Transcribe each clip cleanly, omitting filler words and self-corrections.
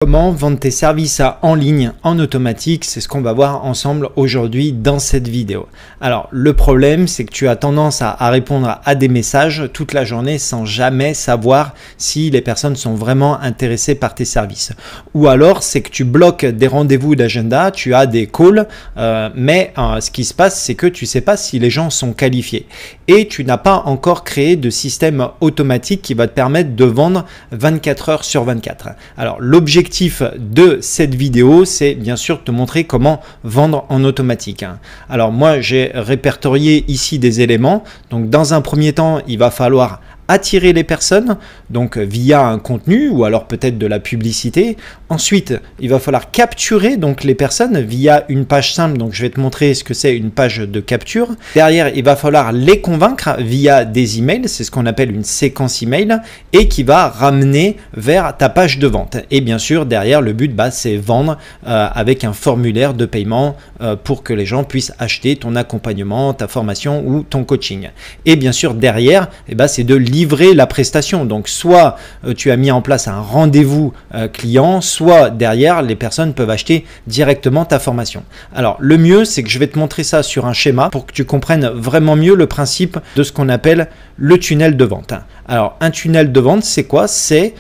Comment vendre tes services en ligne en automatique, c'est ce qu'on va voir ensemble aujourd'hui dans cette vidéo. Alors le problème, c'est que tu as tendance à répondre à des messages toute la journée sans jamais savoir si les personnes sont vraiment intéressées par tes services. Ou alors c'est que tu bloques des rendez-vous d'agenda, tu as des calls, mais ce qui se passe, c'est que tu ne sais pas si les gens sont qualifiés. Et tu n'as pas encore créé de système automatique qui va te permettre de vendre 24 heures sur 24. Alors l'objectif de cette vidéo, c'est bien sûr te montrer comment vendre en automatique. Alors moi, j'ai répertorié ici des éléments. Donc dans un premier temps, il va falloir attirer les personnes, donc via un contenu ou alors peut-être de la publicité. Ensuite, il va falloir capturer donc les personnes via une page simple. Donc je vais te montrer ce que c'est une page de capture. Derrière, il va falloir les convaincre via des emails. C'est ce qu'on appelle une séquence email et qui va ramener vers ta page de vente. Et bien sûr, derrière, le but, c'est vendre avec un formulaire de paiement pour que les gens puissent acheter ton accompagnement, ta formation ou ton coaching. Et bien sûr, derrière, c'est de livrer la prestation. Donc soit tu as mis en place un rendez-vous client, soit derrière les personnes peuvent acheter directement ta formation. Alors le mieux, c'est que je vais te montrer ça sur un schéma pour que tu comprennes vraiment mieux le principe de ce qu'on appelle le tunnel de vente. Alors un tunnel de vente, c'est quoi? C'est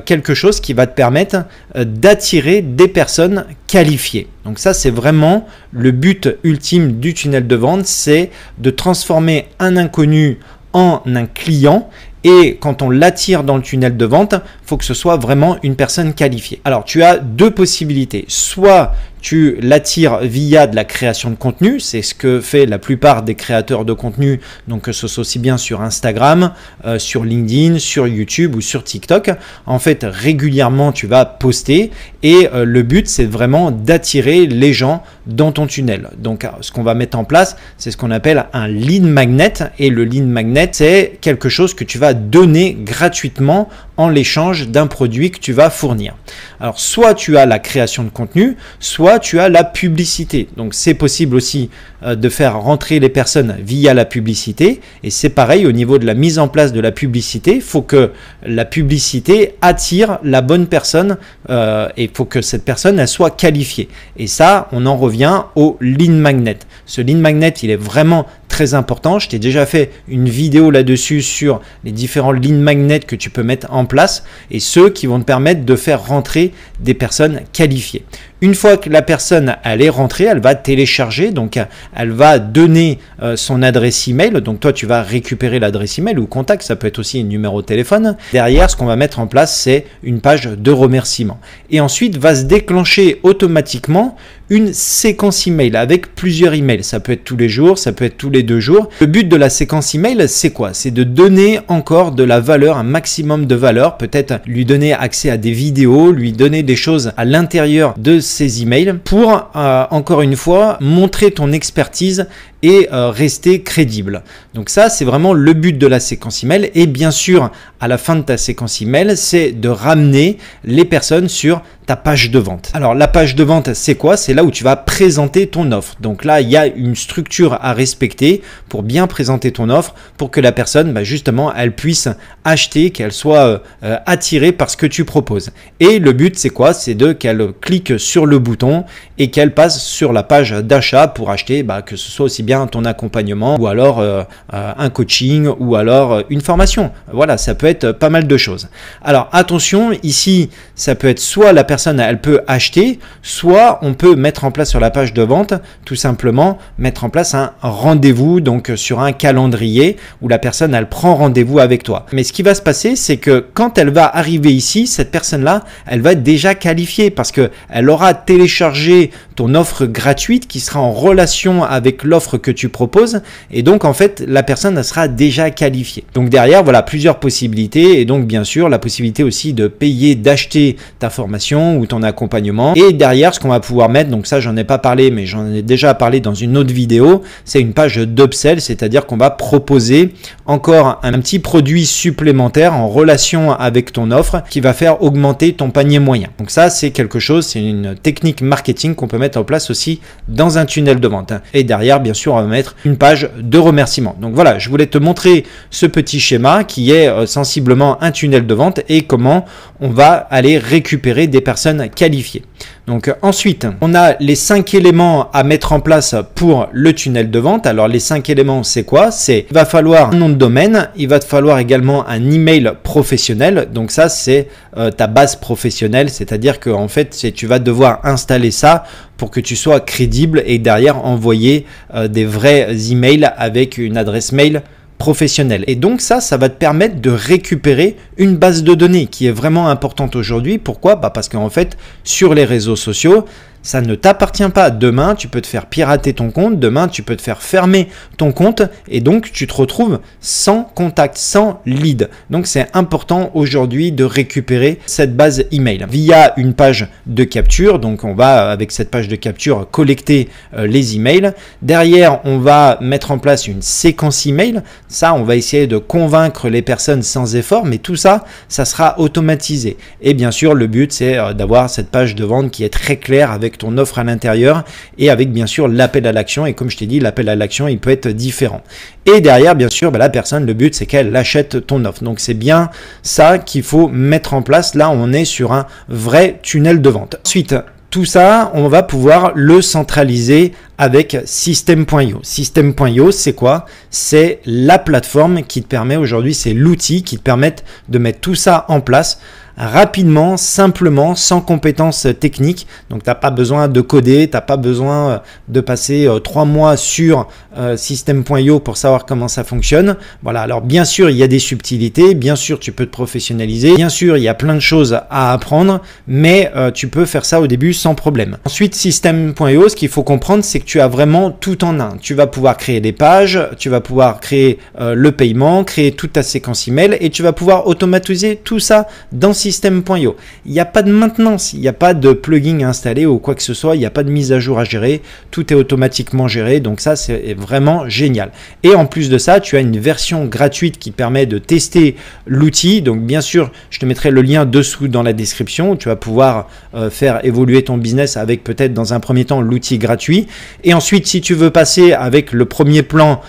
quelque chose qui va te permettre d'attirer des personnes qualifiées. Donc ça, c'est vraiment le but ultime du tunnel de vente, c'est de transformer un inconnu en un client. Et quand on l'attire dans le tunnel de vente, il faut que ce soit vraiment une personne qualifiée. Alors, tu as deux possibilités. Soit tu l'attires via de la création de contenu, c'est ce que fait la plupart des créateurs de contenu, donc que ce soit aussi bien sur Instagram, sur LinkedIn, sur YouTube ou sur TikTok. En fait, régulièrement, tu vas poster et le but, c'est vraiment d'attirer les gens dans ton tunnel. Donc, ce qu'on va mettre en place, c'est ce qu'on appelle un lead magnet et le lead magnet, c'est quelque chose que tu vas donner gratuitement en l'échange d'un produit que tu vas fournir. Alors, soit tu as la création de contenu, soit tu as la publicité. Donc, c'est possible aussi de faire rentrer les personnes via la publicité. Et c'est pareil au niveau de la mise en place de la publicité. Il faut que la publicité attire la bonne personne et il faut que cette personne elle soit qualifiée. Et ça, on en revient au lead magnet. Ce lead magnet, il est vraiment très important. Je t'ai déjà fait une vidéo là-dessus sur les différents lead magnets que tu peux mettre en place et ceux qui vont te permettre de faire rentrer des personnes qualifiées. Une fois que la personne elle est rentrée, elle va télécharger, donc elle va donner son adresse email. Donc toi, tu vas récupérer l'adresse email ou contact, ça peut être aussi un numéro de téléphone. Derrière, ce qu'on va mettre en place, c'est une page de remerciement. Et ensuite, va se déclencher automatiquement une séquence email avec plusieurs emails. Ça peut être tous les jours, ça peut être tous les 2 jours. Le but de la séquence email, c'est quoi? C'est de donner encore de la valeur, un maximum de valeur, peut-être lui donner accès à des vidéos, lui donner des choses à l'intérieur de ces emails pour, encore une fois, montrer ton expertise et rester crédible. Donc ça, c'est vraiment le but de la séquence email. Et bien sûr, à la fin de ta séquence email, c'est de ramener les personnes sur ta page de vente. Alors la page de vente, c'est quoi? C'est là où tu vas présenter ton offre. Donc là, il y a une structure à respecter pour bien présenter ton offre, pour que la personne, justement, elle puisse acheter, qu'elle soit attirée par ce que tu proposes. Et le but, c'est quoi? C'est qu'elle clique sur le bouton et qu'elle passe sur la page d'achat pour acheter, que ce soit aussi bien ton accompagnement ou alors un coaching ou alors une formation. Voilà, ça peut être pas mal de choses. Alors attention, ici, ça peut être soit la personne elle peut acheter, soit on peut mettre en place sur la page de vente, tout simplement mettre en place un rendez-vous, donc sur un calendrier où la personne elle prend rendez-vous avec toi. Mais ce qui va se passer, c'est que quand elle va arriver ici, cette personne-là, elle va être déjà qualifiée parce que elle aura téléchargé ton offre gratuite qui sera en relation avec l'offre que tu proposes et donc en fait la personne elle sera déjà qualifiée. Donc derrière, voilà plusieurs possibilités et donc bien sûr la possibilité aussi de payer, d'acheter ta formation ou ton accompagnement. Et derrière, ce qu'on va pouvoir mettre, donc ça j'en ai pas parlé mais j'en ai déjà parlé dans une autre vidéo, c'est une page d'upsell, c'est-à-dire qu'on va proposer encore un petit produit supplémentaire en relation avec ton offre qui va faire augmenter ton panier moyen. Donc ça c'est quelque chose, c'est une technique marketing qu'on peut mettre en place aussi dans un tunnel de vente. Et derrière, bien sûr, sûr, on va mettre une page de remerciement. Donc voilà, je voulais te montrer ce petit schéma qui est sensiblement un tunnel de vente et comment on va aller récupérer des personnes qualifiées. Donc ensuite, on a les 5 éléments à mettre en place pour le tunnel de vente. Alors les 5 éléments, c'est quoi? Il va falloir un nom de domaine, il va te falloir également un email professionnel. Donc ça, c'est ta base professionnelle, c'est-à-dire que en fait, tu vas devoir installer ça pour que tu sois crédible et derrière envoyer des vrais emails avec une adresse mail professionnel. Et donc ça va te permettre de récupérer une base de données qui est vraiment importante aujourd'hui. Pourquoi? Parce qu'en fait, sur les réseaux sociaux, ça ne t'appartient pas. Demain, tu peux te faire pirater ton compte. Demain, tu peux te faire fermer ton compte. Et donc, tu te retrouves sans contact, sans lead. Donc, c'est important aujourd'hui de récupérer cette base email via une page de capture. Donc, on va, avec cette page de capture, collecter les emails. Derrière, on va mettre en place une séquence email. Ça, on va essayer de convaincre les personnes sans effort. Mais tout ça, ça sera automatisé. Et bien sûr, le but, c'est d'avoir cette page de vente qui est très claire avec ton offre à l'intérieur et avec bien sûr l'appel à l'action. Et comme je t'ai dit, l'appel à l'action, il peut être différent. Et derrière, bien sûr, la personne, le but, c'est qu'elle achète ton offre. Donc, c'est bien ça qu'il faut mettre en place. Là, on est sur un vrai tunnel de vente. Ensuite, tout ça, on va pouvoir le centraliser avec System.io. System.io, c'est quoi? C'est la plateforme qui te permet aujourd'hui, c'est l'outil qui te permet de mettre tout ça en place rapidement, simplement, sans compétences techniques. Donc, tu n'as pas besoin de coder, tu n'as pas besoin de passer 3 mois sur System.io pour savoir comment ça fonctionne. Voilà, alors bien sûr, il y a des subtilités, bien sûr, tu peux te professionnaliser, bien sûr, il y a plein de choses à apprendre, mais tu peux faire ça au début sans problème. Ensuite, System.io, ce qu'il faut comprendre, c'est que tu as vraiment tout en un. Tu vas pouvoir créer des pages, tu vas pouvoir créer le paiement, créer toute ta séquence email et tu vas pouvoir automatiser tout ça dans System.io. Il n'y a pas de maintenance, il n'y a pas de plugin à installer ou quoi que ce soit, il n'y a pas de mise à jour à gérer, tout est automatiquement géré, donc ça c'est vraiment génial. Et en plus de ça, tu as une version gratuite qui permet de tester l'outil, donc bien sûr, je te mettrai le lien dessous dans la description, tu vas pouvoir faire évoluer ton business avec peut-être dans un premier temps l'outil gratuit, et ensuite si tu veux passer avec le premier plan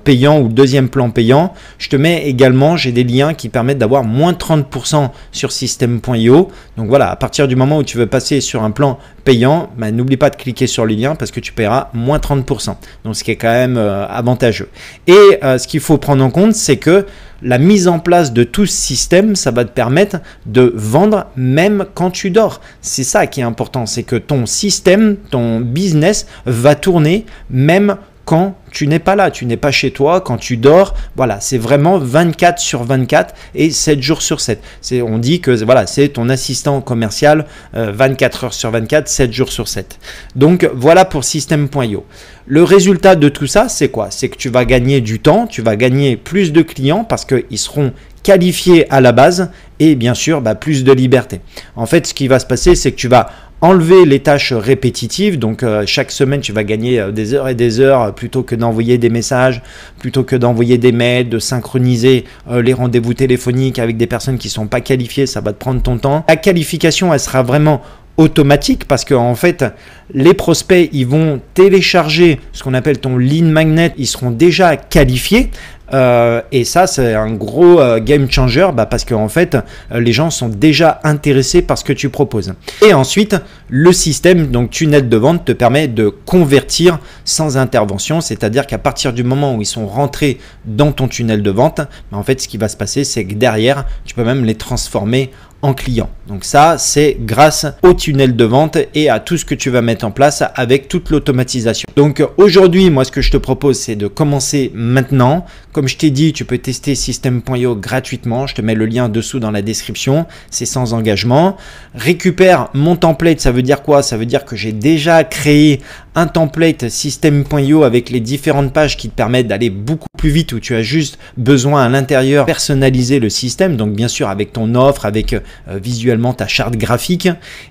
payant ou deuxième plan payant, je te mets également, j'ai des liens qui permettent d'avoir moins 30% sur System.io. Donc voilà, à partir du moment où tu veux passer sur un plan payant, n'oublie pas de cliquer sur le lien parce que tu paieras moins 30%. Donc ce qui est quand même avantageux. Et ce qu'il faut prendre en compte, c'est que la mise en place de tout ce système, ça va te permettre de vendre même quand tu dors. C'est ça qui est important, c'est que ton système, ton business va tourner même quand tu n'es pas là, tu n'es pas chez toi, quand tu dors, voilà, c'est vraiment 24 sur 24 et 7 jours sur 7. On dit que voilà, c'est ton assistant commercial 24 heures sur 24, 7 jours sur 7. Donc voilà pour System.io. Le résultat de tout ça, c'est quoi? C'est que tu vas gagner du temps, tu vas gagner plus de clients parce qu'ils seront qualifiés à la base et bien sûr plus de liberté. En fait, ce qui va se passer, c'est que tu vas enlever les tâches répétitives, donc chaque semaine tu vas gagner des heures et des heures plutôt que d'envoyer des messages, plutôt que d'envoyer des mails, de synchroniser les rendez-vous téléphoniques avec des personnes qui ne sont pas qualifiées, ça va te prendre ton temps. La qualification, elle sera vraiment automatique parce que en fait les prospects ils vont télécharger ce qu'on appelle ton lead magnet, ils seront déjà qualifiés. Et ça c'est un gros game changer parce que en fait les gens sont déjà intéressés par ce que tu proposes. Et ensuite le système, donc tunnel de vente, te permet de convertir sans intervention, c'est-à-dire qu'à partir du moment où ils sont rentrés dans ton tunnel de vente, en fait ce qui va se passer, c'est que derrière tu peux même les transformer en clients. Donc ça, c'est grâce au tunnel de vente et à tout ce que tu vas mettre en place avec toute l'automatisation. Donc aujourd'hui, moi, ce que je te propose, c'est de commencer maintenant. Comme je t'ai dit, tu peux tester System.io gratuitement. Je te mets le lien dessous dans la description. C'est sans engagement. Récupère mon template. Ça veut dire quoi? Ça veut dire que j'ai déjà créé un template System.io avec les différentes pages qui te permettent d'aller beaucoup plus vite, où tu as juste besoin à l'intérieur personnaliser le système. Donc bien sûr avec ton offre, avec visuellement ta charte graphique,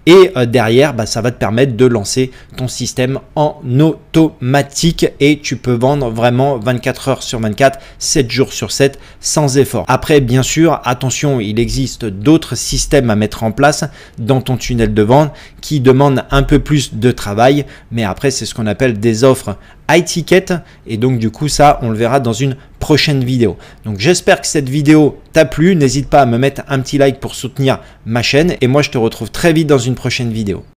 et derrière ça va te permettre de lancer ton système en automatique et tu peux vendre vraiment 24 heures sur 24, 7 jours sur 7 sans effort. Après bien sûr attention, il existe d'autres systèmes à mettre en place dans ton tunnel de vente qui demandent un peu plus de travail, mais après c'est ce qu'on appelle des offres high ticket. Et donc du coup, ça, on le verra dans une prochaine vidéo. Donc j'espère que cette vidéo t'a plu. N'hésite pas à me mettre un petit like pour soutenir ma chaîne. Et moi, je te retrouve très vite dans une prochaine vidéo.